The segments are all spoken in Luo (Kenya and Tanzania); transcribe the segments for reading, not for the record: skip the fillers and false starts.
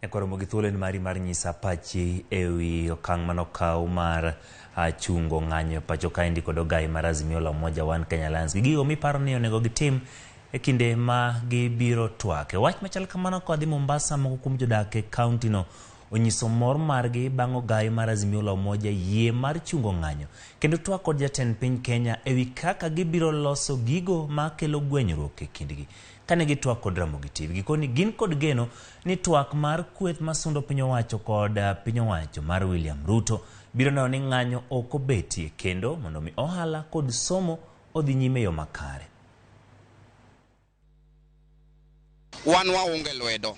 Ramogi thuolo mari mar nyisa pachi ewi okang' manokaw mar chungo ng'anyo pacho ka indi kod ogai mar Azimio la Umoja One Kenya Lands. Gigo miparo ni onego gitim e kinde ma gibiro twak. Wach machal kamano kodhi Mombasa, moko kuom jodak e kaunti no onyiso mor margi bang' ogai mar Azimio la Umoja yie mar chungo ng'anyo kendo twak kod jatend piny Kenya ewi kaka gibiro loso gigo makelo gwenyruok e kindgi. Kane gitwak kod Ramogi TV gikoni gin kod geno ni twak mar kweth masundo piny owacho kod piny owacho mar William Ruto biro neno ni ng'anyo ok obetie kendo mondo mi ohala kod somo odhi nyime yo makare. Wan waonge lwedo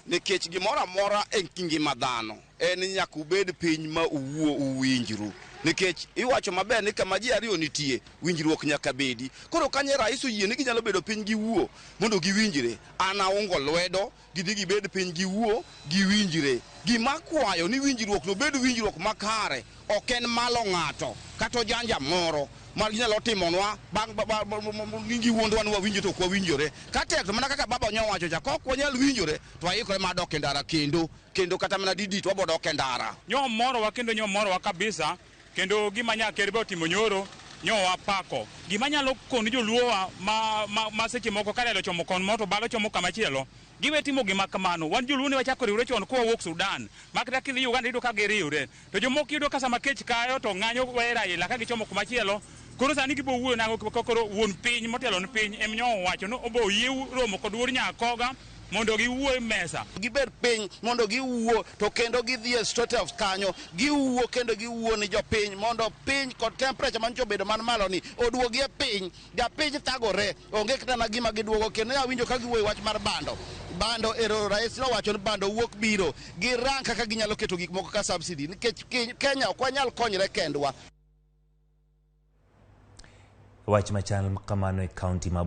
nikech gimoro amora e ngima dhano en nyaka ubed piny ma uwinjru, nikech iwacho maber ni kama ji ariyo nitie winjruok nyaka bedi. Koro kanye rais oyie ni ginyalo bedo piny giwuo mondo giwinjre, an aongo lwedo gidhi gibed piny giwuo giwinjre. Gima kwayo ni winjruok no bed winjruok makare, ok en malo ng'ato kata janja moro mar ginyalo timonwa bang' giwuondwa ni wawinjo to kwawinjore. Katek to mana kaka baba nyowacho cha kok wanyal winjore to aikore ma dok e ndara kendo kata mana didi to wabodok e ndara. Nyomoro wa kendo nyomoro wa kabisa kendo gima nyakere otimo nyoro nyowa pako. Gima nyalo koni joluowa ma seche moko kadelo chomo kon moto bago chomo kamachielo. Giwe timo gima kamano. Wan joluo ne wachako riwre chon koa wuok Sudan. Makata kidhi Uganda ido ka giriwre. To jomoko yudo ka sama kech kayo to ng'anyo wera ila ka gichomo kumachielo. Koro sani gibo wuoyo nango kokoro wuon piny motelo ni piny em nyowo wacho no obo yieu romo kod wuor nyakoga mondo giwuo e mesa. Giber piny mondo giwuo to kendo gidhi e state of kanyo giwuo kendo giwuo ni jopiny mondo piny kod temperature mancho bedo man malo ni oduogi e piny. Japiny thagore onge kata na gima giduogo kendo ya winjo ka giwuo wach mar bando ero rais no wacho ni bando wuok biro girang kaka ginyalo keto gik moko ka subsidy nikech Kenya ok wanyal konyre kendwa. Wach machal kamano e kaunti ma